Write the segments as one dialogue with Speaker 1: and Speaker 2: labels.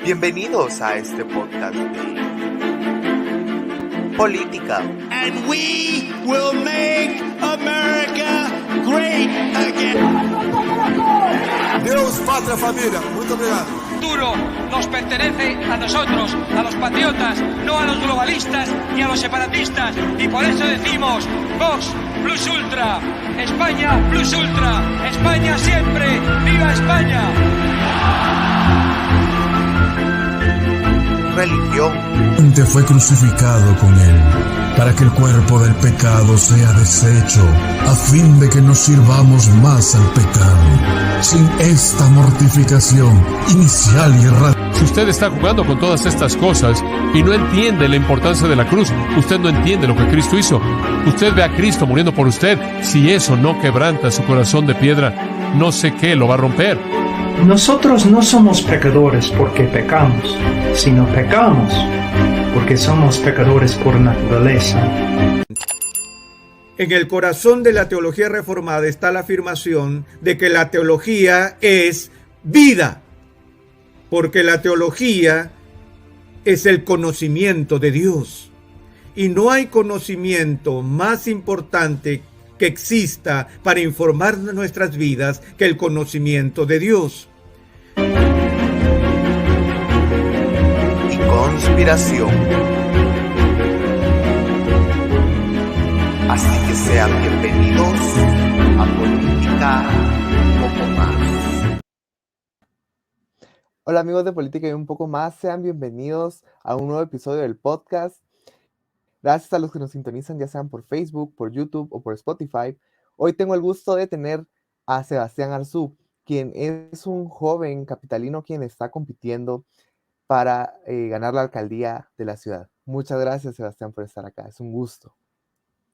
Speaker 1: Bienvenidos a este podcast de política.
Speaker 2: And we will make America great again.
Speaker 3: Deus, pátria, família. Muito obrigado.
Speaker 4: El futuro nos pertenece a nosotros, a los patriotas, no a los globalistas ni a los separatistas. Y por eso decimos, Vox plus ultra, España plus ultra, España siempre, ¡viva España!
Speaker 1: Religión.
Speaker 5: Te fue crucificado con él, para que el cuerpo del pecado sea deshecho, a fin de que no sirvamos más al pecado. Sin esta mortificación inicial y radical.
Speaker 6: Si usted está jugando con todas estas cosas y no entiende la importancia de la cruz, usted no entiende lo que Cristo hizo. Usted ve a Cristo muriendo por usted. Si eso no quebranta su corazón de piedra, no sé qué lo va a romper.
Speaker 7: Nosotros no somos pecadores porque pecamos, sino pecamos porque somos pecadores por naturaleza.
Speaker 8: En el corazón de la teología reformada está la afirmación de que la teología es vida, porque la teología es el conocimiento de Dios. Y no hay conocimiento más importante que exista para informar nuestras vidas que el conocimiento de Dios.
Speaker 1: Y conspiración. Así que sean bienvenidos a Política un poco más.
Speaker 9: Hola amigos de Política y un poco más, sean bienvenidos a un nuevo episodio del podcast. Gracias a los que nos sintonizan, ya sean por Facebook, por YouTube o por Spotify. Hoy tengo el gusto de tener a Sebastián Arzú, quien es un joven capitalino quien está compitiendo para ganar la alcaldía de la ciudad. Muchas gracias, Sebastián, por estar acá. Es un gusto.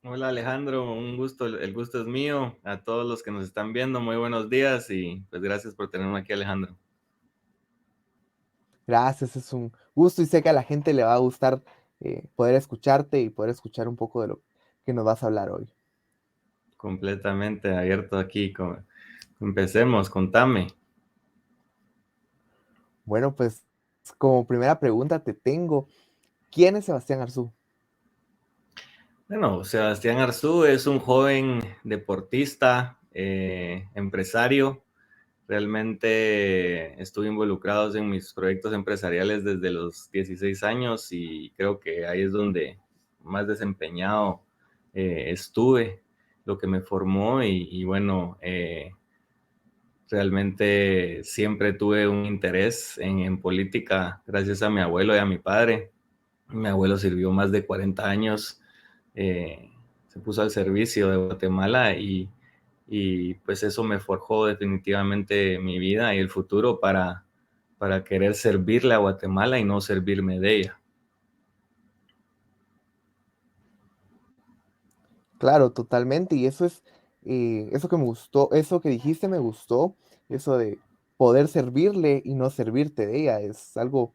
Speaker 10: Hola Alejandro, un gusto, el gusto es mío. A todos los que nos están viendo, muy buenos días y pues gracias por tenerme aquí, Alejandro.
Speaker 9: Gracias, es un gusto y sé que a la gente le va a gustar poder escucharte y poder escuchar un poco de lo que nos vas a hablar hoy.
Speaker 10: Completamente abierto aquí. Empecemos, contame.
Speaker 9: Bueno, pues como primera pregunta te tengo, ¿quién es Sebastián Arzú?
Speaker 10: Bueno, Sebastián Arzú es un joven deportista, empresario. Realmente estuve involucrado en mis proyectos empresariales desde los 16 años y creo que ahí es donde más desempeñado estuve, lo que me formó y bueno, realmente siempre tuve un interés en política gracias a mi abuelo y a mi padre. Mi abuelo sirvió más de 40 años, se puso al servicio de Guatemala y pues eso me forjó definitivamente mi vida y el futuro para querer servirle a Guatemala y no servirme de ella.
Speaker 9: Claro, totalmente, y eso es, eso que me gustó, eso que dijiste me gustó, eso de poder servirle y no servirte de ella, es algo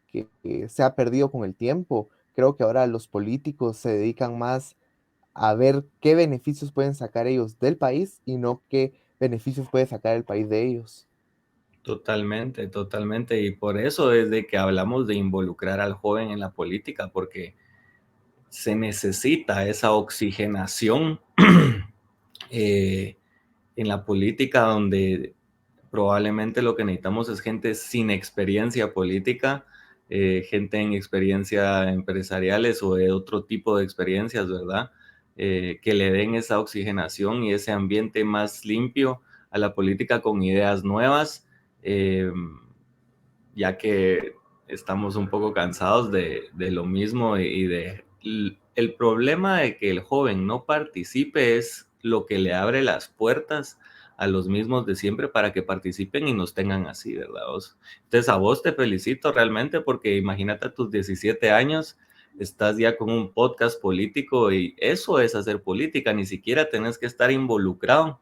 Speaker 9: que se ha perdido con el tiempo. Creo que ahora los políticos se dedican más a ver qué beneficios pueden sacar ellos del país y no qué beneficios puede sacar el país de ellos.
Speaker 10: Totalmente, totalmente. Y por eso es de que hablamos de involucrar al joven en la política, porque se necesita esa oxigenación en la política, donde probablemente lo que necesitamos es gente sin experiencia política, gente en experiencia empresariales o de otro tipo de experiencias, ¿verdad? Que le den esa oxigenación y ese ambiente más limpio a la política con ideas nuevas, ya que estamos un poco cansados de lo mismo y de el problema de que el joven no participe es lo que le abre las puertas a los mismos de siempre para que participen y nos tengan así, ¿verdad? Entonces a vos te felicito realmente porque imagínate a tus 17 años, estás ya con un podcast político y eso es hacer política, ni siquiera tenés que estar involucrado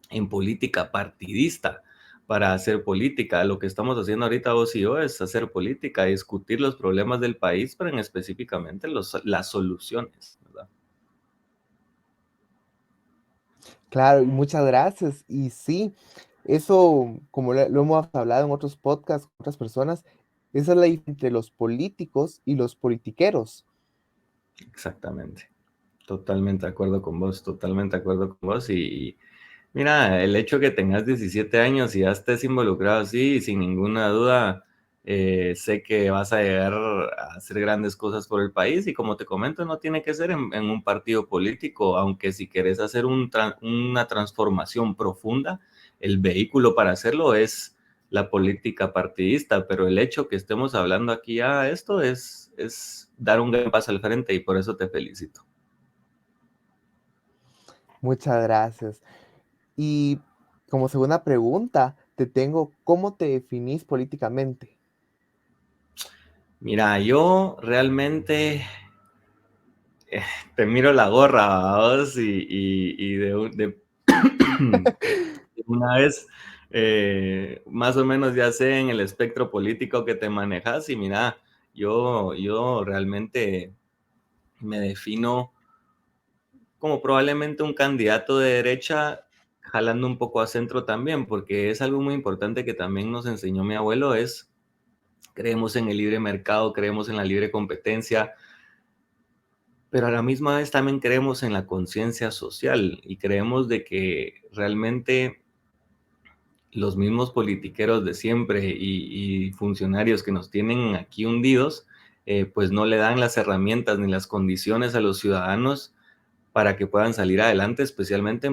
Speaker 10: en política partidista para hacer política. Lo que estamos haciendo ahorita vos y yo es hacer política, discutir los problemas del país, pero en específicamente las soluciones, ¿verdad?
Speaker 9: Claro, y muchas gracias. Y sí, eso, como lo hemos hablado en otros podcasts con otras personas, Esa es la diferencia entre los políticos y los politiqueros.
Speaker 10: Exactamente. Totalmente de acuerdo con vos, totalmente de acuerdo con vos. Y mira, el hecho que tengas 17 años y ya estés involucrado así, sin ninguna duda, sé que vas a llegar a hacer grandes cosas por el país. Y como te comento, no tiene que ser en un partido político, aunque si querés hacer una transformación profunda, el vehículo para hacerlo es la política partidista. Pero el hecho que estemos hablando aquí ya esto es dar un gran paso al frente y por eso te felicito.
Speaker 9: Muchas gracias. Y como segunda pregunta, te tengo, ¿cómo te definís políticamente?
Speaker 10: Mira, yo realmente te miro la gorra, vos, y de una vez, más o menos ya sé en el espectro político que te manejas. Y mira, yo realmente me defino como probablemente un candidato de derecha, jalando un poco a centro también, porque es algo muy importante que también nos enseñó mi abuelo, creemos en el libre mercado, creemos en la libre competencia, pero a la misma vez también creemos en la conciencia social y creemos de que realmente los mismos politiqueros de siempre y funcionarios que nos tienen aquí hundidos, pues no le dan las herramientas ni las condiciones a los ciudadanos para que puedan salir adelante, especialmente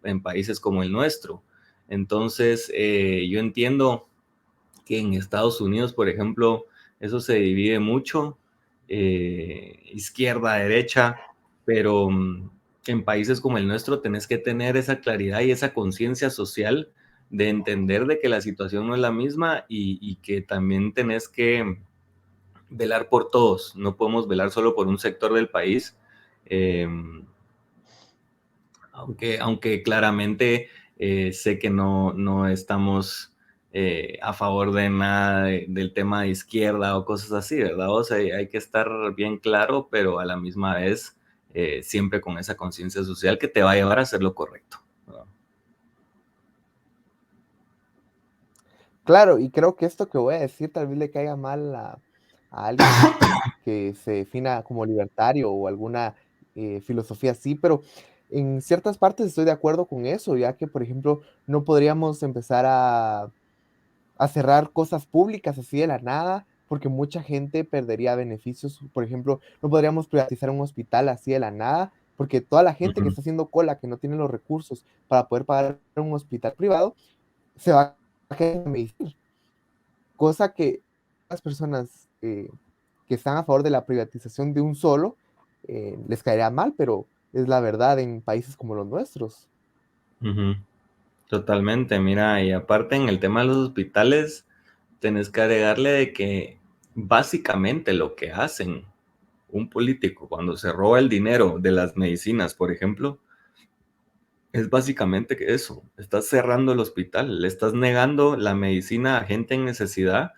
Speaker 10: en países como el nuestro. Entonces, yo entiendo que en Estados Unidos, por ejemplo, eso se divide mucho, izquierda, derecha, pero en países como el nuestro tenés que tener esa claridad y esa conciencia social de entender de que la situación no es la misma y que también tenés que velar por todos. No podemos velar solo por un sector del país, eh, aunque claramente sé que no estamos a favor de nada del tema de izquierda o cosas así, ¿verdad? O sea, hay que estar bien claro, pero a la misma vez siempre con esa conciencia social que te va a llevar a hacer lo correcto, ¿verdad?
Speaker 9: Claro, y creo que esto que voy a decir tal vez le caiga mal a alguien que se defina como libertario o alguna filosofía así, pero en ciertas partes estoy de acuerdo con eso, ya que, por ejemplo, no podríamos empezar a cerrar cosas públicas así de la nada, porque mucha gente perdería beneficios. Por ejemplo, no podríamos privatizar un hospital así de la nada, porque toda la gente que
Speaker 10: Ujú,
Speaker 9: está haciendo cola, que no tiene los recursos para poder pagar un hospital privado, se va a quedar en medicina. Cosa que las personas que están a favor de la privatización de un solo les caería mal, pero es la verdad en países como los nuestros.
Speaker 10: ujú. Totalmente, mira, y aparte en el tema de los hospitales, tenés que agregarle de que básicamente lo que hacen un político cuando se roba el dinero de las medicinas, por ejemplo, es básicamente que eso, estás cerrando el hospital, le estás negando la medicina a gente en necesidad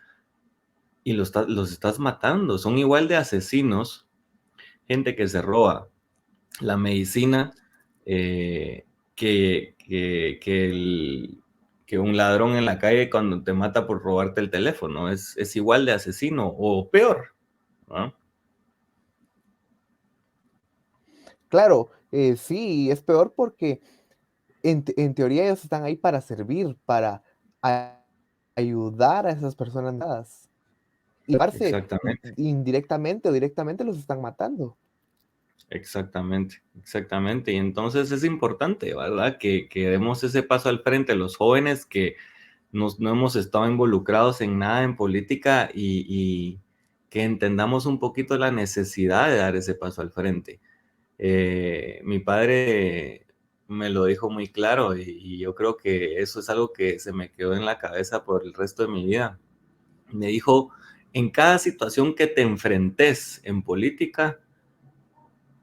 Speaker 10: y los estás matando. Son igual de asesinos, gente que se roba la medicina, que un ladrón en la calle cuando te mata por robarte el teléfono. Es igual de asesino o peor, ¿no?
Speaker 9: Claro, sí, es peor porque en teoría ellos están ahí para servir, para a- ayudar a esas personas dadas. Y llevarse
Speaker 10: Exactamente.
Speaker 9: indirectamente o directamente los están matando.
Speaker 10: Exactamente, exactamente. Y entonces es importante, ¿verdad? Que demos ese paso al frente, los jóvenes que no hemos estado involucrados en nada en política y que entendamos un poquito la necesidad de dar ese paso al frente. Mi padre me lo dijo muy claro y yo creo que eso es algo que se me quedó en la cabeza por el resto de mi vida. Me dijo, en cada situación que te enfrentes en política,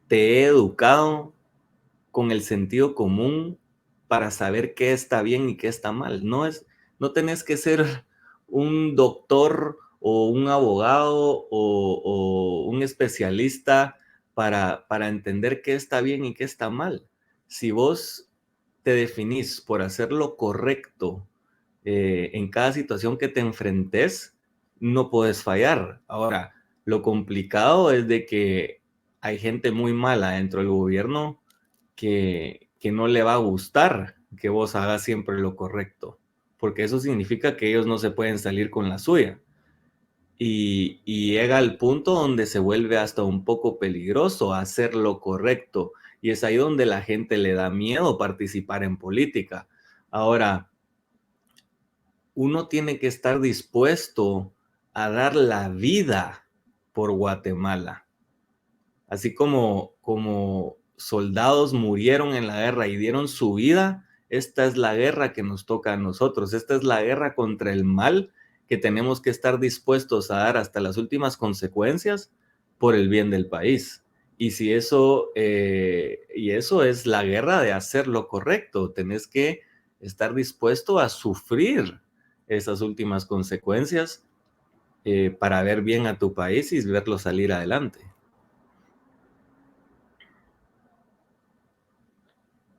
Speaker 10: te he educado con el sentido común para saber qué está bien y qué está mal. No tenés que ser un doctor o un abogado o un especialista para entender qué está bien y qué está mal. Si vos te definís por hacer lo correcto en cada situación que te enfrentes, no puedes fallar. Ahora, lo complicado es de que hay gente muy mala dentro del gobierno que no le va a gustar que vos hagas siempre lo correcto, porque eso significa que ellos no se pueden salir con la suya. Y llega al punto donde se vuelve hasta un poco peligroso hacer lo correcto. Y es ahí donde la gente le da miedo participar en política. Ahora, uno tiene que estar dispuesto a dar la vida por Guatemala. Así como soldados murieron en la guerra y dieron su vida, esta es la guerra que nos toca a nosotros. Esta es la guerra contra el mal que tenemos que estar dispuestos a dar hasta las últimas consecuencias por el bien del país. Y si eso es la guerra de hacer lo correcto, tenés que estar dispuesto a sufrir esas últimas consecuencias para ver bien a tu país y verlo salir adelante.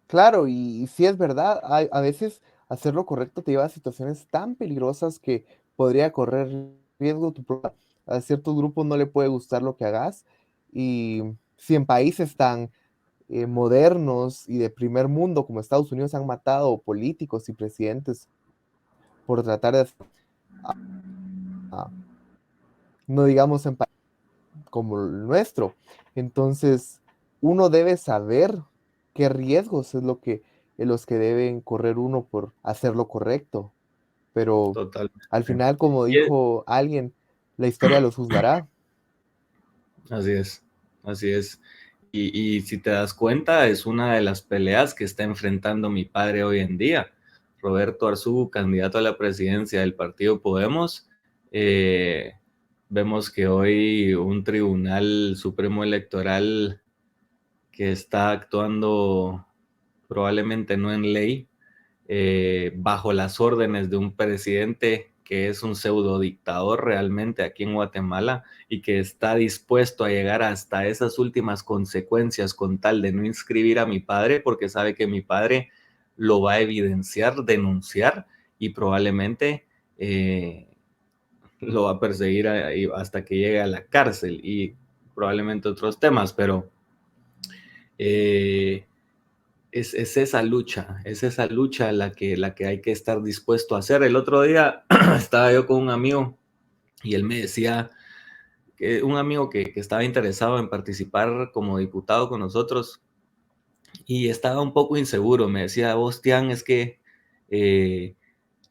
Speaker 9: Claro, y sí es verdad, a veces hacer lo correcto te lleva a situaciones tan peligrosas que podría correr riesgo a ciertos grupos no le puede gustar lo que hagas, y si en países tan modernos y de primer mundo como Estados Unidos han matado políticos y presidentes por tratar de no digamos en países como el nuestro. Entonces, uno debe saber qué riesgos es lo que los que deben correr uno por hacer lo correcto. Pero al
Speaker 10: Totalmente.
Speaker 9: final, como dijo alguien, la historia los juzgará.
Speaker 10: Así es, así es. Y si te das cuenta, es una de las peleas que está enfrentando mi padre hoy en día. Roberto Arzú, candidato a la presidencia del partido Podemos. Vemos que hoy un tribunal supremo electoral que está actuando probablemente no en ley, bajo las órdenes de un presidente que es un pseudo dictador realmente aquí en Guatemala y que está dispuesto a llegar hasta esas últimas consecuencias con tal de no inscribir a mi padre porque sabe que mi padre lo va a evidenciar, denunciar y probablemente lo va a perseguir hasta que llegue a la cárcel y probablemente otros temas, pero es esa lucha la que hay que estar dispuesto a hacer. El otro día estaba yo con un amigo y él me decía, que un amigo que estaba interesado en participar como diputado con nosotros y estaba un poco inseguro, me decía, vos, Tian, es que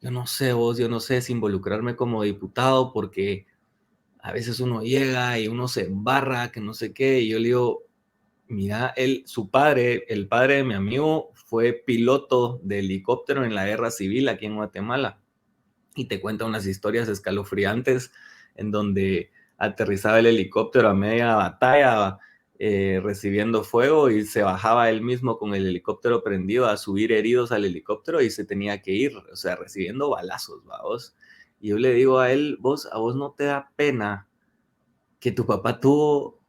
Speaker 10: yo no sé si involucrarme como diputado porque a veces uno llega y uno se embarra, que no sé qué, y yo le digo, mira, su padre, el padre de mi amigo, fue piloto de helicóptero en la guerra civil aquí en Guatemala. Y te cuenta unas historias escalofriantes en donde aterrizaba el helicóptero a media batalla, recibiendo fuego y se bajaba él mismo con el helicóptero prendido a subir heridos al helicóptero y se tenía que ir, o sea, recibiendo balazos, vamos. Y yo le digo a él, a vos no te da pena que tu papá tuvo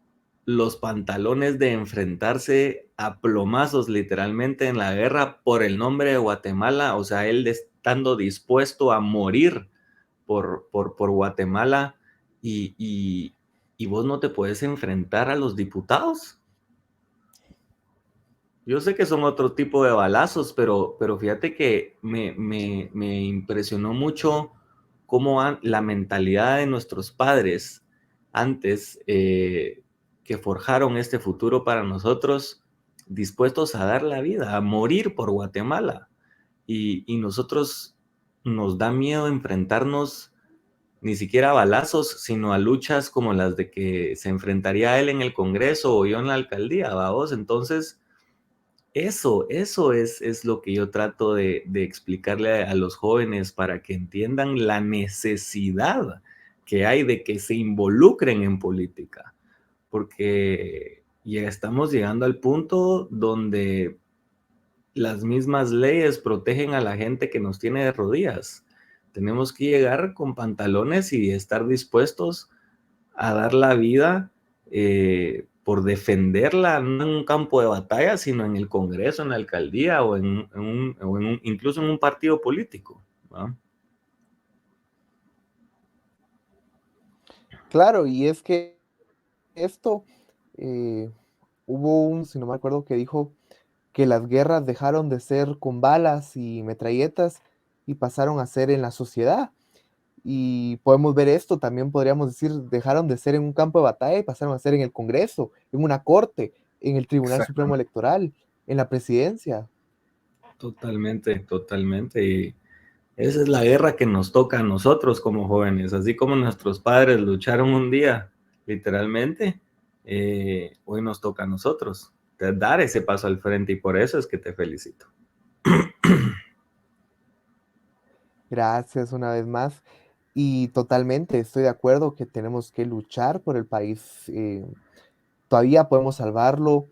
Speaker 10: los pantalones de enfrentarse a plomazos literalmente en la guerra por el nombre de Guatemala, o sea, él estando dispuesto a morir por Guatemala y vos no te puedes enfrentar a los diputados? Yo sé que son otro tipo de balazos, pero fíjate que me impresionó mucho cómo la mentalidad de nuestros padres antes que forjaron este futuro para nosotros, dispuestos a dar la vida, a morir por Guatemala. Y nosotros nos da miedo enfrentarnos ni siquiera a balazos, sino a luchas como las de que se enfrentaría él en el Congreso o yo en la alcaldía, ¿vamos? Entonces, eso es lo que yo trato de explicarle a los jóvenes para que entiendan la necesidad que hay de que se involucren en política, porque ya estamos llegando al punto donde las mismas leyes protegen a la gente que nos tiene de rodillas. Tenemos que llegar con pantalones y estar dispuestos a dar la vida por defenderla, no en un campo de batalla, sino en el Congreso, en la alcaldía o incluso en un partido político, ¿no?
Speaker 9: Claro, y es que esto, eh, hubo si no me acuerdo, que dijo que las guerras dejaron de ser con balas y metralletas y pasaron a ser en la sociedad. Y podemos ver esto, también podríamos decir, dejaron de ser en un campo de batalla y pasaron a ser en el Congreso, en una corte, en el Tribunal Supremo
Speaker 10: Exactamente.
Speaker 9: Electoral, en la presidencia.
Speaker 10: Totalmente, totalmente. Y esa es la guerra que nos toca a nosotros como jóvenes, así como nuestros padres lucharon un día, literalmente, hoy nos toca a nosotros dar ese paso al frente y por eso es que te felicito.
Speaker 9: Gracias una vez más. Y totalmente estoy de acuerdo que tenemos que luchar por el país. Todavía podemos salvarlo.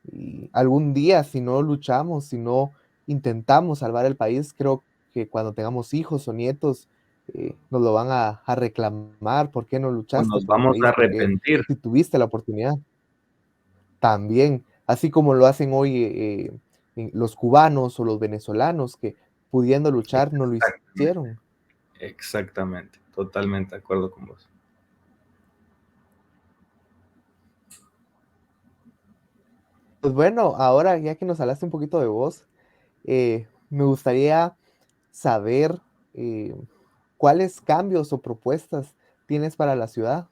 Speaker 9: Y algún día, si no luchamos, si no intentamos salvar el país, creo que cuando tengamos hijos o nietos, nos lo van a reclamar. ¿Por qué no
Speaker 10: O
Speaker 9: luchaste
Speaker 10: nos
Speaker 9: por el
Speaker 10: vamos a
Speaker 9: país? ¿Por qué,
Speaker 10: arrepentir.
Speaker 9: si tuviste la oportunidad? También, así como lo hacen hoy los cubanos o los venezolanos, que pudiendo luchar no lo
Speaker 10: Exactamente,
Speaker 9: hicieron.
Speaker 10: exactamente, totalmente de acuerdo con vos.
Speaker 9: Pues bueno, ahora ya que nos hablaste un poquito de vos, me gustaría saber eh, cuáles cambios o propuestas tienes para la ciudad.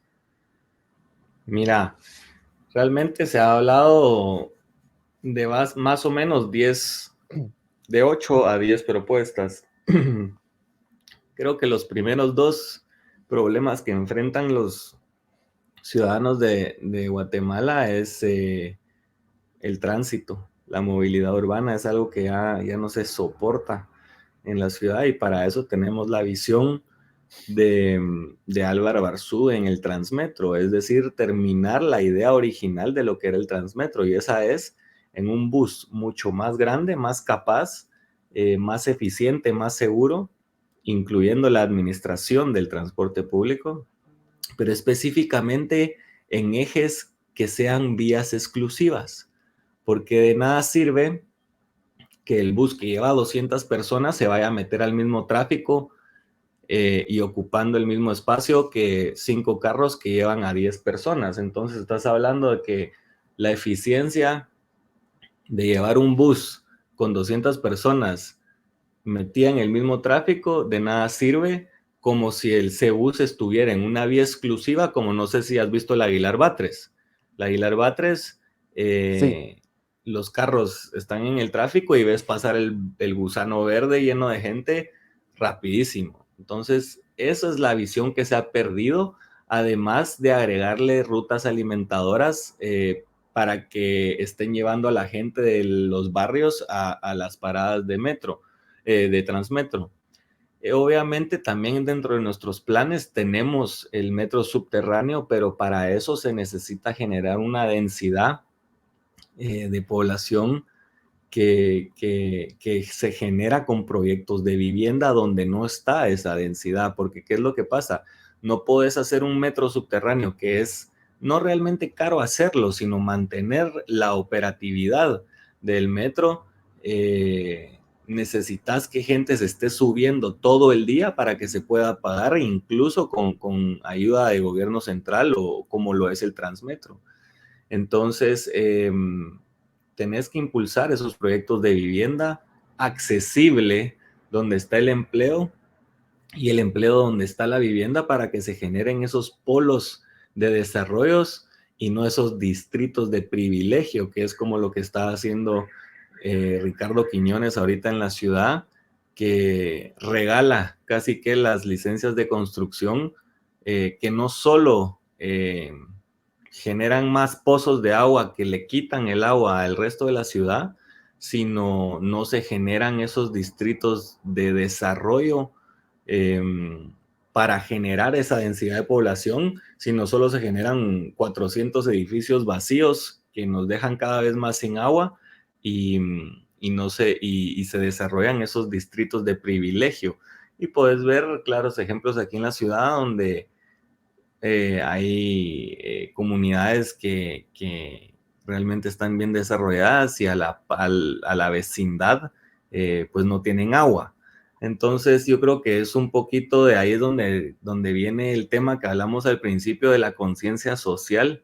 Speaker 10: Mira, realmente se ha hablado de más o menos 10, de 8 a 10 propuestas. Creo que los primeros 2 problemas que enfrentan los ciudadanos de Guatemala es el tránsito, la movilidad urbana, es algo que ya no se soporta en la ciudad y para eso tenemos la visión de Álvaro Barzú en el Transmetro, es decir, terminar la idea original de lo que era el Transmetro y esa es en un bus mucho más grande, más capaz, más eficiente, más seguro, incluyendo la administración del transporte público, pero específicamente en ejes que sean vías exclusivas, porque de nada sirve que el bus que lleva 200 personas se vaya a meter al mismo tráfico y ocupando el mismo espacio que 5 carros que llevan a 10 personas. Entonces estás hablando de que la eficiencia de llevar un bus con 200 personas metida en el mismo tráfico, de nada sirve como si el C-Bus estuviera en una vía exclusiva, como no sé si has visto el Aguilar Batres. La Aguilar Batres,
Speaker 9: Sí,
Speaker 10: los carros están en el tráfico y ves pasar el gusano verde lleno de gente rapidísimo. Entonces, esa es la visión que se ha perdido, además de agregarle rutas alimentadoras para que estén llevando a la gente de los barrios a las paradas de metro, de Transmetro. Obviamente también dentro de nuestros planes tenemos el metro subterráneo, pero para eso se necesita generar una densidad de población que se genera con proyectos de vivienda donde no está esa densidad, porque ¿qué es lo que pasa? No puedes hacer un metro subterráneo que es no realmente caro hacerlo, sino mantener la operatividad del metro. Necesitas que gente se esté subiendo todo el día para que se pueda pagar, incluso con ayuda de gobierno central o como lo es el Transmetro. Entonces, tenés que impulsar esos proyectos de vivienda accesible donde está el empleo y el empleo donde está la vivienda para que se generen esos polos de desarrollos y no esos distritos de privilegio, que es como lo que está haciendo Ricardo Quiñones ahorita en la ciudad, que regala casi que las licencias de construcción que no solo generan más pozos de agua que le quitan el agua al resto de la ciudad, sino no se generan esos distritos de desarrollo eh, para generar esa densidad de población, sino solo se generan 400 edificios vacíos que nos dejan cada vez más sin agua y se desarrollan esos distritos de privilegio. Y puedes ver claros ejemplos aquí en la ciudad donde hay comunidades que realmente están bien desarrolladas y a la vecindad pues no tienen agua. Entonces yo creo que es un poquito de ahí es donde viene el tema que hablamos al principio de la conciencia social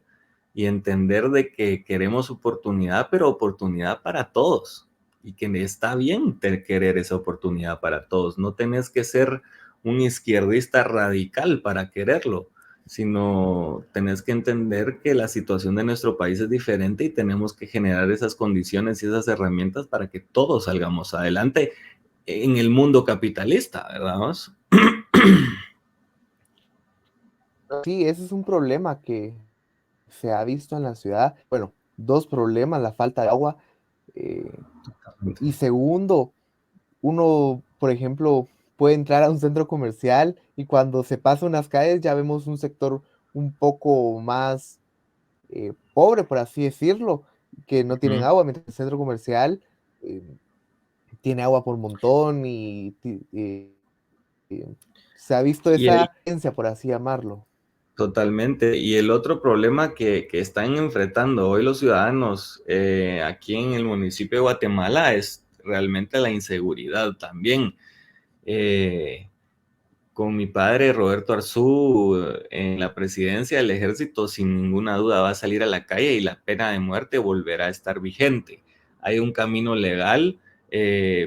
Speaker 10: y entender de que queremos oportunidad, pero oportunidad para todos y que está bien querer esa oportunidad para todos. No tenés que ser un izquierdista radical para quererlo, sino tenés que entender que la situación de nuestro país es diferente y tenemos que generar esas condiciones y esas herramientas para que todos salgamos adelante en el mundo capitalista, ¿verdad?
Speaker 9: Sí, ese es un problema que se ha visto en la ciudad. Bueno, dos problemas, la falta de agua. Y segundo, uno, por ejemplo, puede entrar a un centro comercial y cuando se pasa unas calles ya vemos un sector un poco más pobre, por así decirlo, que no tienen agua, mientras el centro comercial eh, tiene agua por montón y se ha visto
Speaker 10: Y el,
Speaker 9: esa tendencia, por así llamarlo.
Speaker 10: Totalmente. Y el otro problema que están enfrentando hoy los ciudadanos aquí en el municipio de Guatemala es realmente la inseguridad también. Eh, con mi padre Roberto Arzú en la presidencia del ejército, sin ninguna duda va a salir a la calle y la pena de muerte volverá a estar vigente. Hay un camino legal,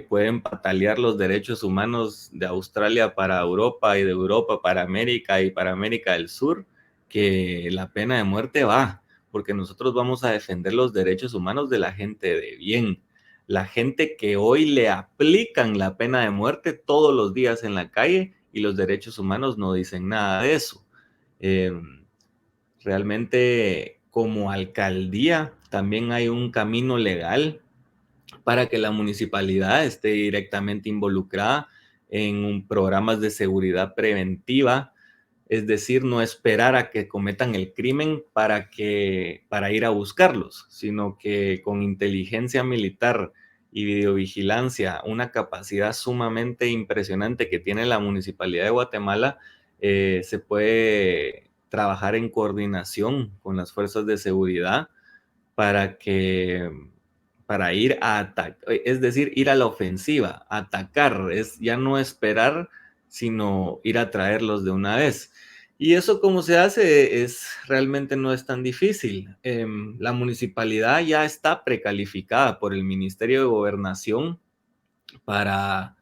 Speaker 10: pueden patalear los derechos humanos de Australia para Europa y de Europa para América y para América del Sur, que la pena de muerte va, porque nosotros vamos a defender los derechos humanos de la gente de bien. La gente que hoy le aplican la pena de muerte todos los días en la calle y los derechos humanos no dicen nada de eso. Eh, Realmente como alcaldía también hay un camino legal para que la municipalidad esté directamente involucrada en programas de seguridad preventiva, es decir, no esperar a que cometan el crimen para ir a buscarlos, sino que con inteligencia militar y videovigilancia, una capacidad sumamente impresionante que tiene la Municipalidad de Guatemala, se puede trabajar en coordinación con las fuerzas de seguridad para ir a atacar, es decir, ir a la ofensiva, atacar, es ya no esperar, sino ir a traerlos de una vez. Y eso como se hace realmente no es tan difícil. La municipalidad ya está precalificada por el Ministerio de Gobernación para,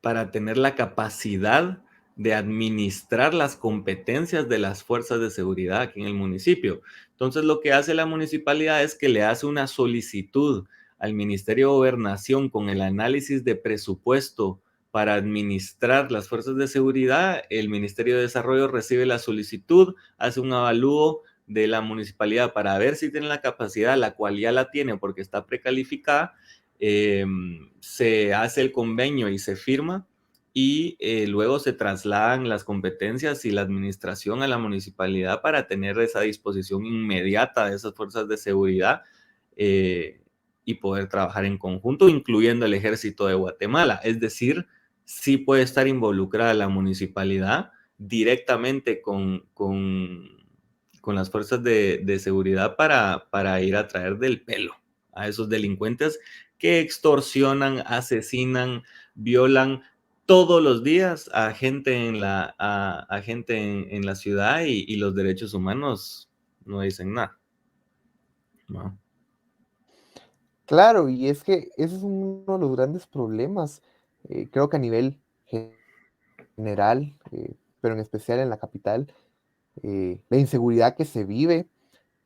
Speaker 10: para tener la capacidad de administrar las competencias de las fuerzas de seguridad aquí en el municipio. Entonces, lo que hace la municipalidad es que le hace una solicitud al Ministerio de Gobernación con el análisis de presupuesto para administrar las fuerzas de seguridad. El Ministerio de Desarrollo recibe la solicitud, hace un avalúo de la municipalidad para ver si tiene la capacidad, la cual ya la tiene porque está precalificada. Se hace el convenio y se firma y luego se trasladan las competencias y la administración a la municipalidad para tener esa disposición inmediata de esas fuerzas de seguridad y poder trabajar en conjunto, incluyendo el Ejército de Guatemala. Es decir, sí puede estar involucrada la municipalidad directamente con las fuerzas de seguridad para ir a traer del pelo a esos delincuentes que extorsionan, asesinan, violan todos los días a gente en la ciudad y los derechos humanos no dicen nada. No.
Speaker 9: Claro, y es que ese es uno de los grandes problemas, creo que a nivel general, pero en especial en la capital, la inseguridad que se vive,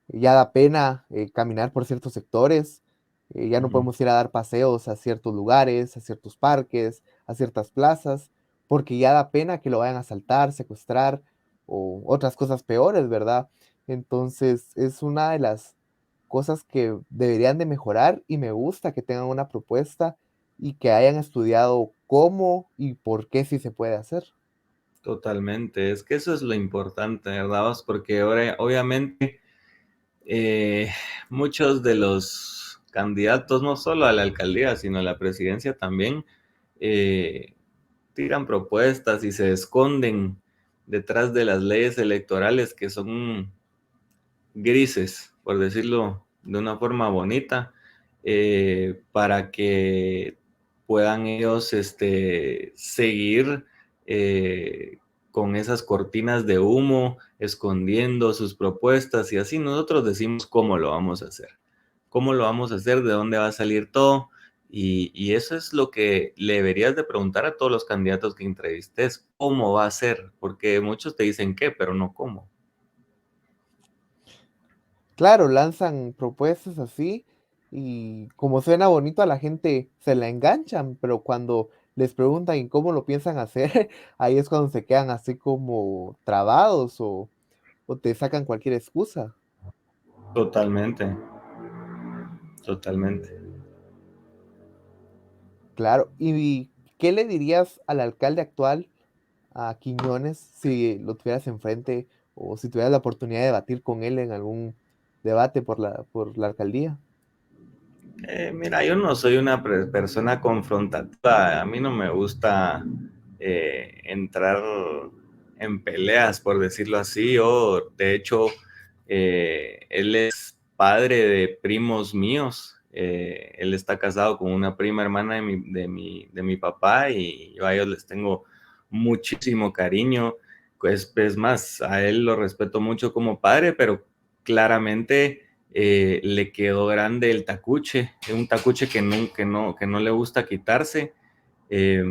Speaker 9: ya da pena caminar por ciertos sectores, ya no podemos ir a dar paseos a ciertos lugares, a ciertos parques, a ciertas plazas, porque ya da pena que lo vayan a asaltar, secuestrar o otras cosas peores, ¿verdad? Entonces es una de las cosas que deberían de mejorar y me gusta que tengan una propuesta y que hayan estudiado cómo y por qué sí se puede hacer.
Speaker 10: Totalmente, es que eso es lo importante, ¿verdad? Porque ahora, obviamente, muchos de los candidatos, no solo a la alcaldía, sino a la presidencia también, tiran propuestas y se esconden detrás de las leyes electorales que son grises, por decirlo de una forma bonita, para que puedan ellos seguir con esas cortinas de humo, escondiendo sus propuestas, y así nosotros decimos cómo lo vamos a hacer. ¿Cómo lo vamos a hacer? ¿De dónde va a salir todo? Y eso es lo que le deberías de preguntar a todos los candidatos que entrevistes, ¿cómo va a ser? Porque muchos te dicen qué, pero no cómo.
Speaker 9: Claro, lanzan propuestas así y como suena bonito a la gente se la enganchan, pero cuando les preguntan y cómo lo piensan hacer, ahí es cuando se quedan así como trabados o te sacan cualquier excusa.
Speaker 10: Totalmente, totalmente.
Speaker 9: Claro, ¿y qué le dirías al alcalde actual, a Quiñones, si lo tuvieras enfrente o si tuvieras la oportunidad de debatir con él en algún debate por la alcaldía?
Speaker 10: Mira, yo no soy una persona confrontativa. A mí no me gusta entrar en peleas, por decirlo así. Yo, de hecho, él es padre de primos míos. Él está casado con una prima hermana de mi papá, y yo a ellos les tengo muchísimo cariño. Pues, es más, a él lo respeto mucho como padre, pero claramente le quedó grande el tacuche, un tacuche que no le gusta quitarse, eh,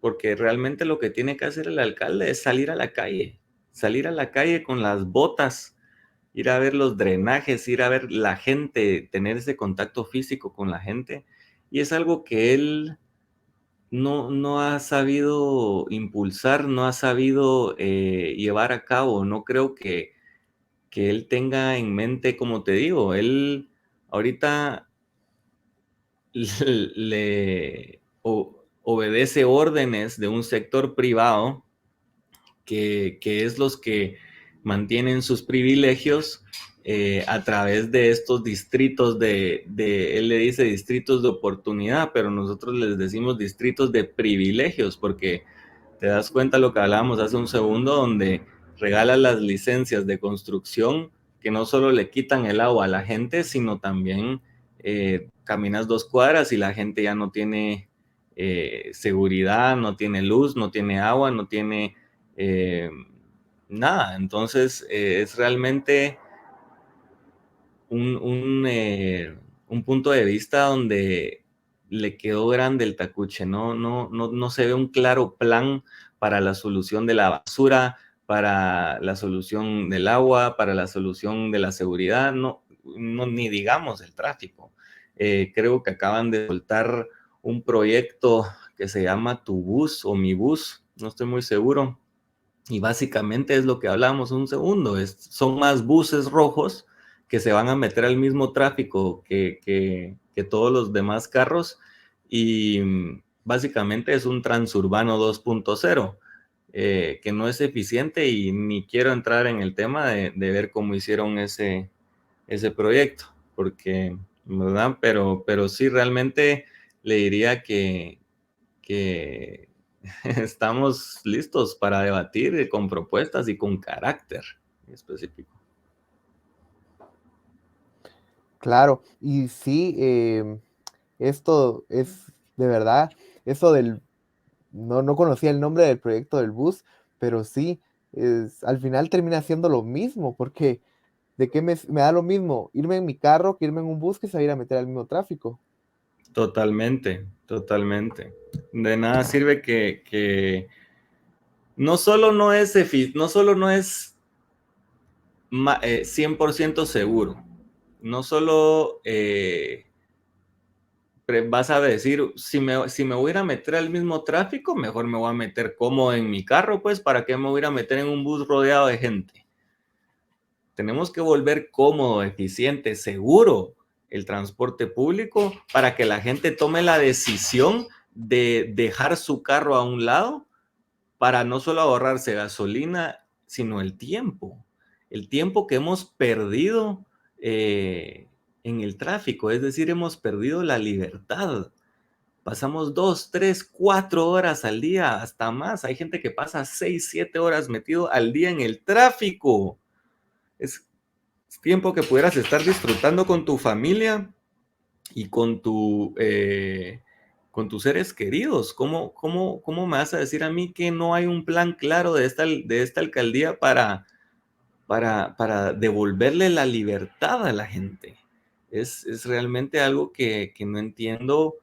Speaker 10: porque realmente lo que tiene que hacer el alcalde es salir a la calle con las botas, ir a ver los drenajes, ir a ver la gente, tener ese contacto físico con la gente, y es algo que él no ha sabido impulsar, no ha sabido llevar a cabo. No creo que él tenga en mente, como te digo, él ahorita obedece órdenes de un sector privado que es los que mantienen sus privilegios a través de estos distritos él le dice distritos de oportunidad, pero nosotros les decimos distritos de privilegios, porque te das cuenta lo que hablábamos hace un segundo, donde regalan las licencias de construcción que no solo le quitan el agua a la gente, sino también caminas 2 cuadras y la gente ya no tiene seguridad, no tiene luz, no tiene agua, no tiene nada. Entonces es realmente un punto de vista donde le quedó grande el tacuche. No se ve un claro plan para la solución de la basura, para la solución del agua, para la solución de la seguridad, ni digamos el tráfico. Creo que acaban de soltar un proyecto que se llama Tu Bus o Mi Bus, no estoy muy seguro, y básicamente es lo que hablábamos un segundo, son más buses rojos que se van a meter al mismo tráfico que todos los demás carros, y básicamente es un transurbano 2.0, que no es eficiente, y ni quiero entrar en el tema de ver cómo hicieron ese proyecto, porque, ¿verdad? Pero sí, realmente le diría que estamos listos para debatir con propuestas y con carácter específico.
Speaker 9: Claro, y sí, esto es de verdad, eso no conocía el nombre del proyecto del bus, pero sí, al final termina siendo lo mismo, porque ¿de qué me da lo mismo irme en mi carro que irme en un bus que se va a ir a meter al mismo tráfico?
Speaker 10: Totalmente, totalmente. De nada sirve que no solo no es 100% seguro, no solo vas a decir, si me voy a ir a meter al mismo tráfico, mejor me voy a meter cómodo en mi carro, pues, ¿para qué me voy a ir a meter en un bus rodeado de gente? Tenemos que volver cómodo, eficiente, seguro el transporte público para que la gente tome la decisión de dejar su carro a un lado, para no solo ahorrarse gasolina, sino el tiempo que hemos perdido en el tráfico. Es decir, hemos perdido la libertad. Pasamos 2, 3, 4 horas al día, hasta más. Hay gente que pasa 6, 7 horas metido al día en el tráfico. Es tiempo que pudieras estar disfrutando con tu familia y con tu con tus seres queridos. ¿Cómo me vas a decir a mí que no hay un plan claro de esta alcaldía para devolverle la libertad a la gente? Es realmente algo que no entiendo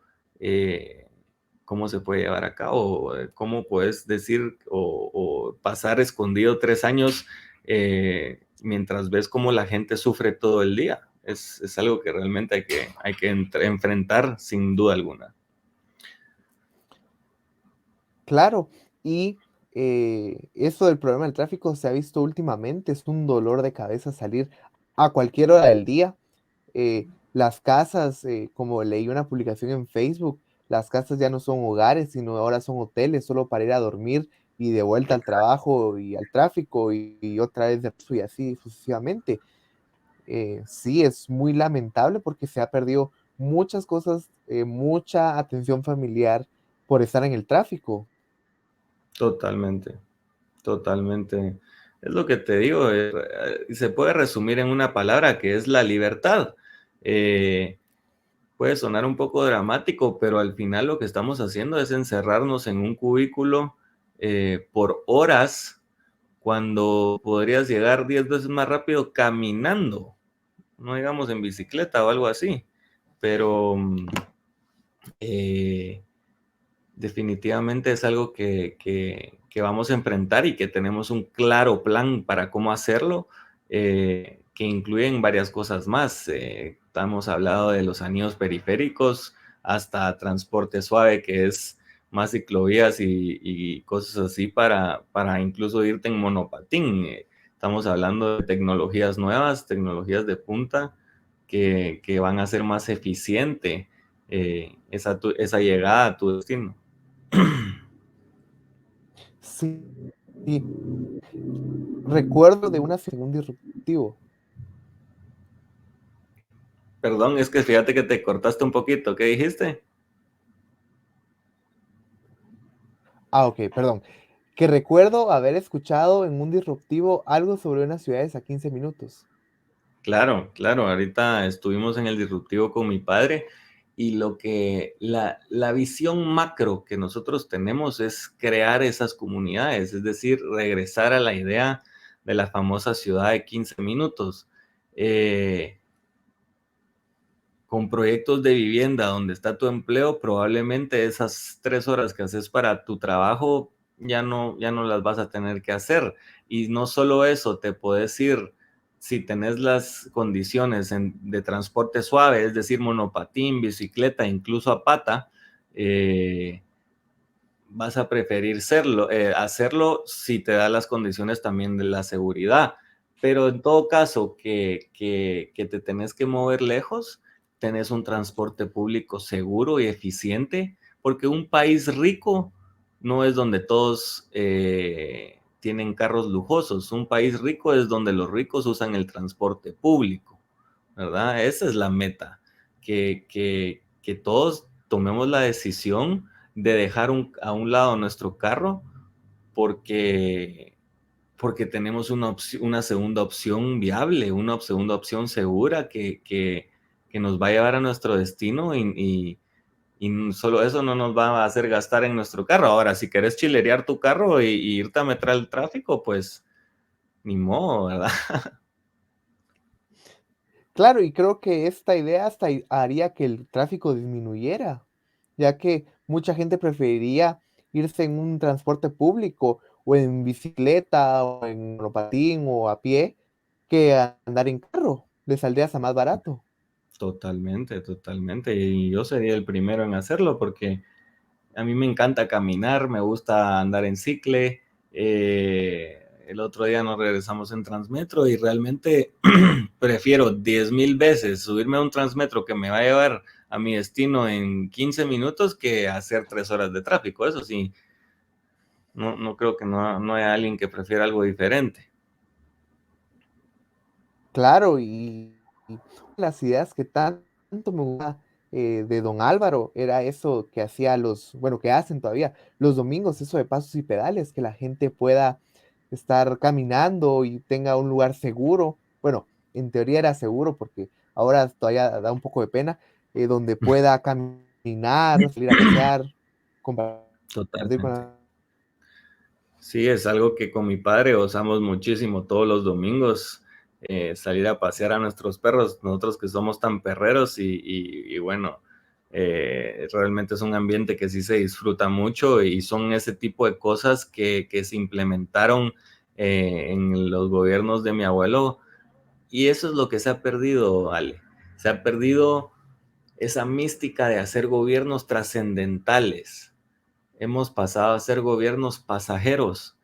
Speaker 10: cómo se puede llevar a cabo, cómo puedes decir o pasar escondido 3 años mientras ves cómo la gente sufre todo el día. Es algo que realmente hay que enfrentar sin duda alguna.
Speaker 9: Claro, y eso del problema del tráfico se ha visto últimamente, es un dolor de cabeza salir a cualquier hora del día. Las casas, como leí una publicación en Facebook, las casas ya no son hogares, sino ahora son hoteles, solo para ir a dormir y de vuelta al trabajo y al tráfico y otra vez de regreso y así sucesivamente. Sí, es muy lamentable porque se ha perdido muchas cosas, mucha atención familiar por estar en el tráfico.
Speaker 10: Totalmente, totalmente. Es lo que te digo, se puede resumir en una palabra que es la libertad. Puede sonar un poco dramático, pero al final lo que estamos haciendo es encerrarnos en un cubículo por horas cuando podrías llegar 10 veces más rápido caminando, no digamos en bicicleta o algo así, pero definitivamente es algo que vamos a enfrentar y que tenemos un claro plan para cómo hacerlo, que incluyen varias cosas más. Hemos hablado de los anillos periféricos hasta transporte suave, que es más ciclovías y cosas así para incluso irte en monopatín. Estamos hablando de tecnologías nuevas, tecnologías de punta que van a hacer más eficiente esa llegada a tu destino.
Speaker 9: Sí, sí. Recuerdo de una segunda disruptivo.
Speaker 10: Perdón, es que fíjate que te cortaste un poquito. ¿Qué dijiste?
Speaker 9: Ok, perdón. Que recuerdo haber escuchado en un disruptivo algo sobre unas ciudades a 15 minutos.
Speaker 10: Claro, claro. Ahorita estuvimos en el disruptivo con mi padre y la visión macro que nosotros tenemos es crear esas comunidades, es decir, regresar a la idea de la famosa ciudad de 15 minutos. Con proyectos de vivienda donde está tu empleo, probablemente esas 3 horas que haces para tu trabajo ya no las vas a tener que hacer. Y no solo eso, te puedes ir, si tenés las condiciones de transporte suave, es decir, monopatín, bicicleta, incluso a pata, vas a preferir hacerlo si te da las condiciones también de la seguridad. Pero en todo caso, que te tenés que mover lejos, tenés un transporte público seguro y eficiente, porque un país rico no es donde todos tienen carros lujosos. Un país rico es donde los ricos usan el transporte público, ¿verdad? Esa es la meta, que todos tomemos la decisión de dejar a un lado nuestro carro porque tenemos una segunda opción viable, una segunda opción segura que nos va a llevar a nuestro destino y solo eso no nos va a hacer gastar en nuestro carro. Ahora, si querés chilerear tu carro y irte a meter al tráfico, pues ni modo, ¿verdad?
Speaker 9: Claro, y creo que esta idea hasta haría que el tráfico disminuyera, ya que mucha gente preferiría irse en un transporte público o en bicicleta o en monopatín o a pie que andar en carro. Les saldría hasta más barato.
Speaker 10: Totalmente, totalmente. Y yo sería el primero en hacerlo porque a mí me encanta caminar, me gusta andar en cicle. El otro día nos regresamos en Transmetro y realmente prefiero 10,000 veces subirme a un Transmetro que me va a llevar a mi destino en 15 minutos que hacer 3 horas de tráfico. Eso sí, no creo que no haya alguien que prefiera algo diferente.
Speaker 9: Claro, y las ideas que tanto me gusta de don Álvaro era eso que hacía bueno, que hacen todavía los domingos, eso de pasos y pedales, que la gente pueda estar caminando y tenga un lugar seguro. Bueno, en teoría era seguro porque ahora todavía da un poco de pena, donde pueda caminar caminar, salir a pasear, compartir con
Speaker 10: Totalmente. Sí, es algo que con mi padre gozamos muchísimo todos los domingos, salir a pasear a nuestros perros, nosotros que somos tan perreros y bueno, realmente es un ambiente que sí se disfruta mucho y son ese tipo de cosas que se implementaron en los gobiernos de mi abuelo y eso es lo que se ha perdido, Ale. Se ha perdido esa mística de hacer gobiernos trascendentales. Hemos pasado a ser gobiernos pasajeros,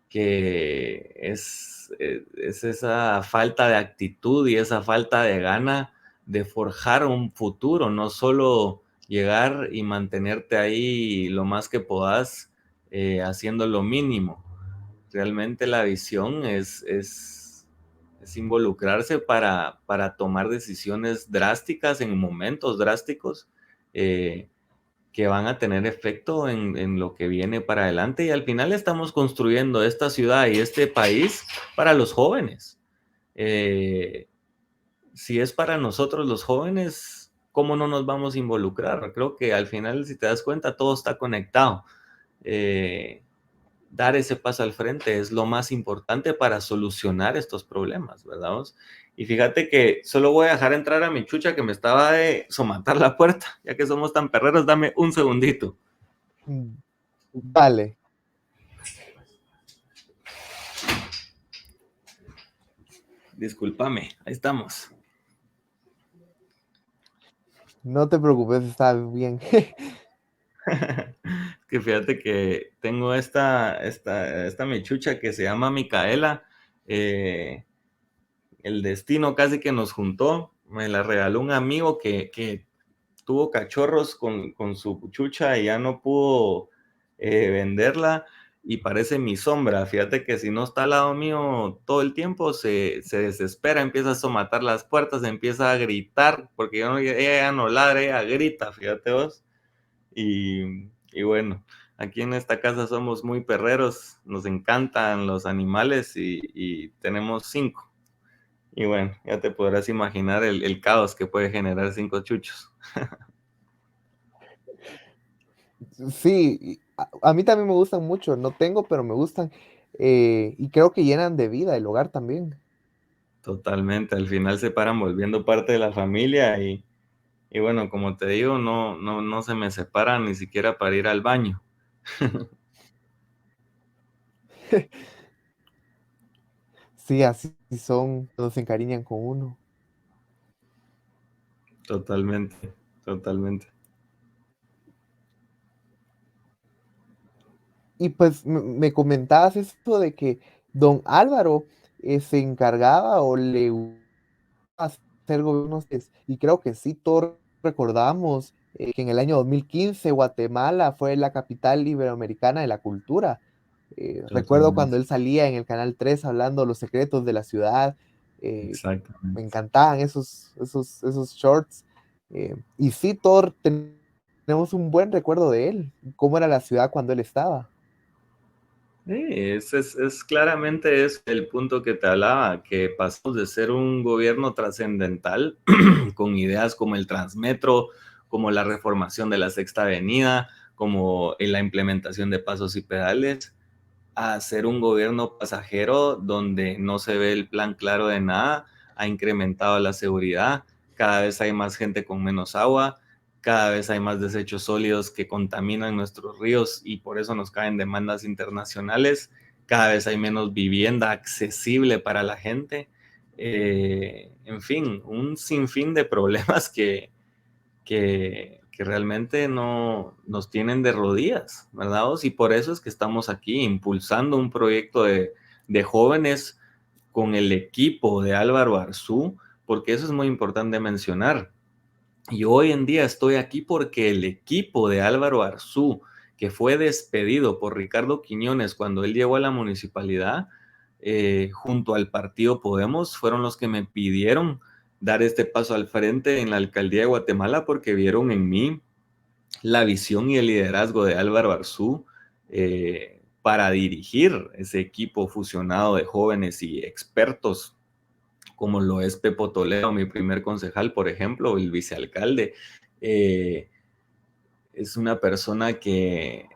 Speaker 10: que es esa falta de actitud y esa falta de gana de forjar un futuro, no solo llegar y mantenerte ahí lo más que puedas haciendo lo mínimo. Realmente la visión es involucrarse para tomar decisiones drásticas en momentos drásticos que van a tener efecto en lo que viene para adelante y al final estamos construyendo esta ciudad y este país para los jóvenes. Si es para nosotros los jóvenes, ¿cómo no nos vamos a involucrar? Creo que al final, si te das cuenta, todo está conectado. Dar ese paso al frente es lo más importante para solucionar estos problemas, ¿verdad? Y fíjate que solo voy a dejar entrar a mi chucha que me estaba de somatar la puerta, ya que somos tan perreros, dame un segundito.
Speaker 9: Vale.
Speaker 10: Discúlpame, ahí estamos.
Speaker 9: No te preocupes, está bien.
Speaker 10: Que fíjate que tengo esta mechucha que se llama Micaela. El destino casi que nos juntó. Me la regaló un amigo que tuvo cachorros con su chucha y ya no pudo venderla y parece mi sombra. Fíjate que si no está al lado mío todo el tiempo se desespera, empieza a somatar las puertas, empieza a gritar, porque ella ya no ladra, ella grita, fíjate vos. Y bueno, aquí en esta casa somos muy perreros, nos encantan los animales y tenemos 5. Y bueno, ya te podrás imaginar el caos que puede generar 5 chuchos.
Speaker 9: Sí, a mí también me gustan mucho, no tengo, pero me gustan. Y creo que llenan de vida el hogar también.
Speaker 10: Totalmente, al final se paran volviendo parte de la familia y bueno, como te digo, no se me separan ni siquiera para ir al baño.
Speaker 9: Sí, así son, nos encariñan con uno.
Speaker 10: Totalmente, totalmente.
Speaker 9: Y pues me comentabas esto de que don Álvaro se encargaba o le hacer gobiernos, y creo que sí, todos recordamos que en el año 2015 Guatemala fue la capital iberoamericana de la cultura. Recuerdo cuando
Speaker 10: Totalmente,
Speaker 9: él salía en el Canal 3 hablando los secretos de la ciudad. Me
Speaker 10: exactamente.
Speaker 9: encantaban esos shorts. Y sí, todos tenemos un buen recuerdo de él, cómo era la ciudad cuando él estaba.
Speaker 10: Sí, es claramente es el punto que te hablaba, que pasamos de ser un gobierno trascendental con ideas como el Transmetro, como la reformación de la Sexta Avenida, como la implementación de pasos y pedales, a ser un gobierno pasajero donde no se ve el plan claro de nada, ha incrementado la seguridad, cada vez hay más gente con menos agua, cada vez hay más desechos sólidos que contaminan nuestros ríos y por eso nos caen demandas internacionales, cada vez hay menos vivienda accesible para la gente, en fin, un sinfín de problemas que realmente no nos tienen de rodillas, ¿verdad? Y por eso es que estamos aquí impulsando un proyecto de jóvenes con el equipo de Álvaro Arzú, porque eso es muy importante mencionar. Y hoy en día estoy aquí porque el equipo de Álvaro Arzú, que fue despedido por Ricardo Quiñones cuando él llegó a la municipalidad, junto al partido Podemos, fueron los que me pidieron dar este paso al frente en la alcaldía de Guatemala porque vieron en mí la visión y el liderazgo de Álvaro Arzú para dirigir ese equipo fusionado de jóvenes y expertos como lo es Pepo Toledo, mi primer concejal, por ejemplo, el vicealcalde, es una persona que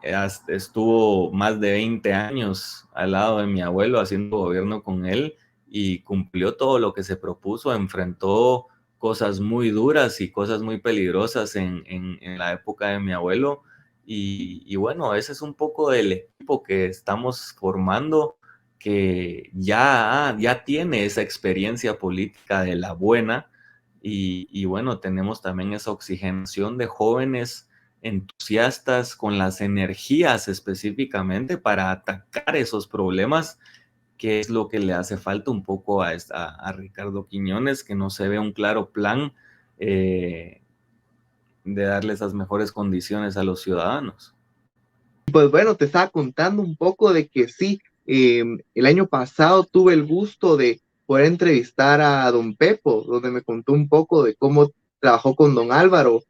Speaker 10: estuvo más de 20 años al lado de mi abuelo haciendo gobierno con él y cumplió todo lo que se propuso, enfrentó cosas muy duras y cosas muy peligrosas en la época de mi abuelo. Y bueno, ese es un poco del equipo que estamos formando, que ya tiene esa experiencia política de la buena. Y bueno, tenemos también esa oxigenación de jóvenes entusiastas con las energías específicamente para atacar esos problemas, que es lo que le hace falta un poco a Ricardo Quiñones, que no se ve un claro plan de darle esas mejores condiciones a los ciudadanos.
Speaker 9: Pues bueno, te estaba contando un poco de que sí, el año pasado tuve el gusto de poder entrevistar a don Pepo, donde me contó un poco de cómo trabajó con don Álvaro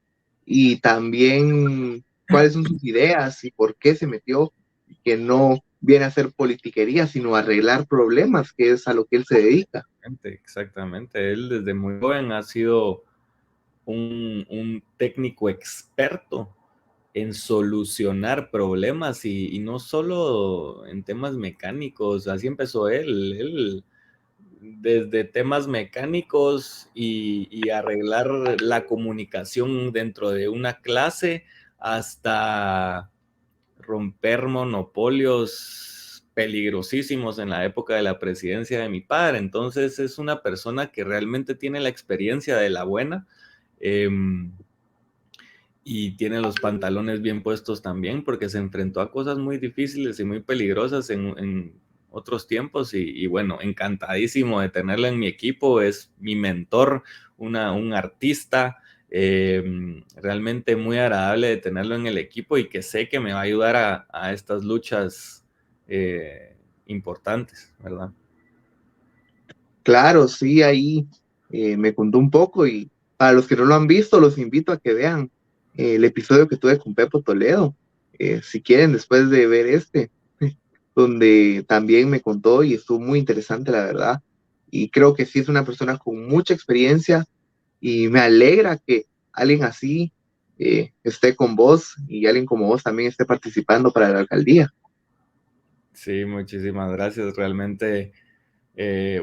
Speaker 9: y también cuáles son sus ideas y por qué se metió, y que no viene a hacer politiquería, sino a arreglar problemas, que es a lo que él se dedica.
Speaker 10: Exactamente, él desde muy joven ha sido un técnico experto en solucionar problemas y no solo en temas mecánicos. Así empezó él desde temas mecánicos y arreglar la comunicación dentro de una clase hasta romper monopolios peligrosísimos en la época de la presidencia de mi padre. Entonces es una persona que realmente tiene la experiencia de la buena. Y tiene los pantalones bien puestos también, porque se enfrentó a cosas muy difíciles y muy peligrosas en otros tiempos, y bueno, encantadísimo de tenerlo en mi equipo. Es mi mentor, un artista, realmente muy agradable de tenerlo en el equipo y que sé que me va a ayudar a estas luchas importantes, ¿verdad?
Speaker 9: Claro, sí, ahí me contó un poco y para los que no lo han visto, los invito a que vean el episodio que tuve con Pepo Toledo, si quieren, después de ver este, donde también me contó y estuvo muy interesante, la verdad. Y creo que sí es una persona con mucha experiencia y me alegra que alguien así esté con vos y alguien como vos también esté participando para la alcaldía.
Speaker 10: Sí, muchísimas gracias. Realmente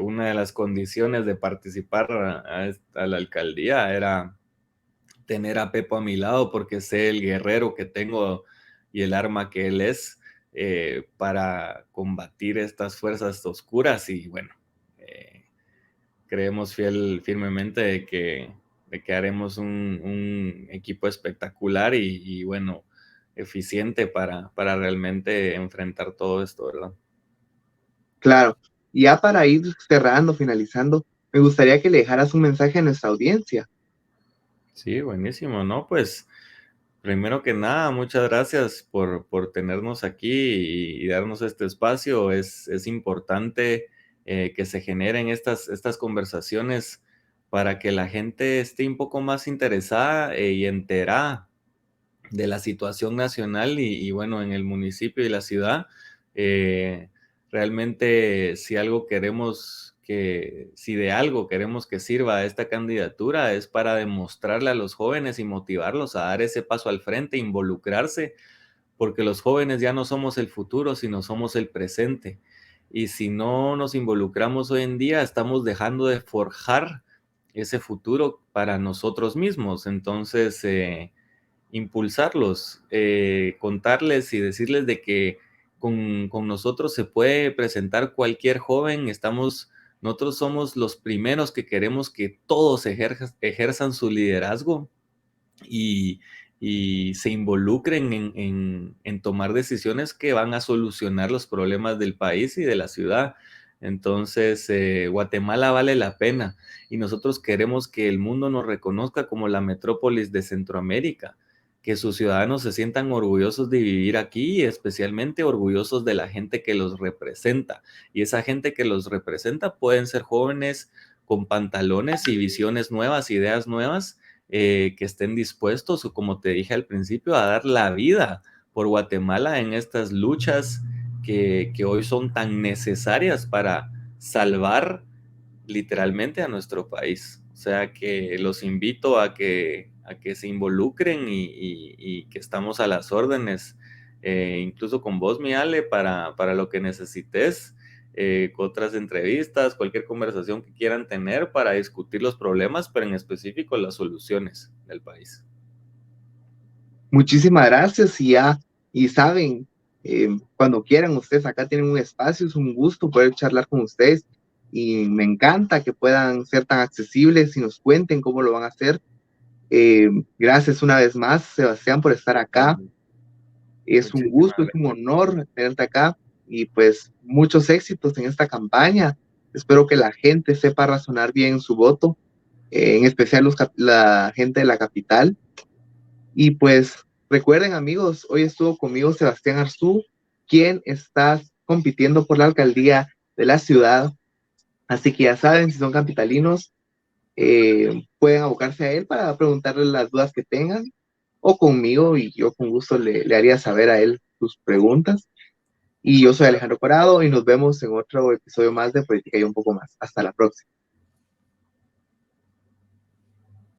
Speaker 10: una de las condiciones de participar a la alcaldía era tener a Pepo a mi lado, porque sé el guerrero que tengo y el arma que él es para combatir estas fuerzas oscuras. Y bueno, creemos firmemente de que haremos un equipo espectacular y bueno, eficiente para realmente enfrentar todo esto, ¿verdad?
Speaker 9: Claro, y ya para ir cerrando, finalizando, me gustaría que le dejaras un mensaje a nuestra audiencia.
Speaker 10: Sí, buenísimo, ¿no? Pues primero que nada, muchas gracias por tenernos aquí y darnos este espacio. Es importante que se generen estas conversaciones para que la gente esté un poco más interesada y enterada de la situación nacional y bueno, en el municipio y la ciudad. Eh, Realmente, si de algo queremos que sirva esta candidatura, es para demostrarle a los jóvenes y motivarlos a dar ese paso al frente, involucrarse, porque los jóvenes ya no somos el futuro, sino somos el presente. Y si no nos involucramos hoy en día, estamos dejando de forjar ese futuro para nosotros mismos. Entonces, impulsarlos, contarles y decirles de que con nosotros se puede presentar cualquier joven. Nosotros somos los primeros que queremos que todos ejerzan su liderazgo y, y se involucren en tomar decisiones que van a solucionar los problemas del país y de la ciudad. Entonces, Guatemala vale la pena y nosotros queremos que el mundo nos reconozca como la metrópolis de Centroamérica, que sus ciudadanos se sientan orgullosos de vivir aquí y especialmente orgullosos de la gente que los representa. Y esa gente que los representa pueden ser jóvenes con pantalones y visiones nuevas, ideas nuevas, que estén dispuestos, o como te dije al principio, a dar la vida por Guatemala en estas luchas que hoy son tan necesarias para salvar literalmente a nuestro país. O sea que los invito que se involucren y que estamos a las órdenes, incluso con vos, mi Ale, para lo que necesites, otras entrevistas, cualquier conversación que quieran tener para discutir los problemas, pero en específico las soluciones del país.
Speaker 9: Muchísimas gracias y saben, cuando quieran ustedes acá tienen un espacio, es un gusto poder charlar con ustedes y me encanta que puedan ser tan accesibles y nos cuenten cómo lo van a hacer. Gracias una vez más, Sebastián, por estar acá. Es un gusto, es un honor tenerte acá y pues muchos éxitos en esta campaña. Espero que la gente sepa razonar bien su voto, en especial la gente de la capital. Y pues recuerden, amigos, hoy estuvo conmigo Sebastián Arzú, quien está compitiendo por la alcaldía de la ciudad. Así que ya saben, si son capitalinos, pueden abocarse a él para preguntarle las dudas que tengan, o conmigo, y yo con gusto le haría saber a él sus preguntas. Y yo soy Alejandro Corado y nos vemos en otro episodio más de Política y un poco más. Hasta la próxima.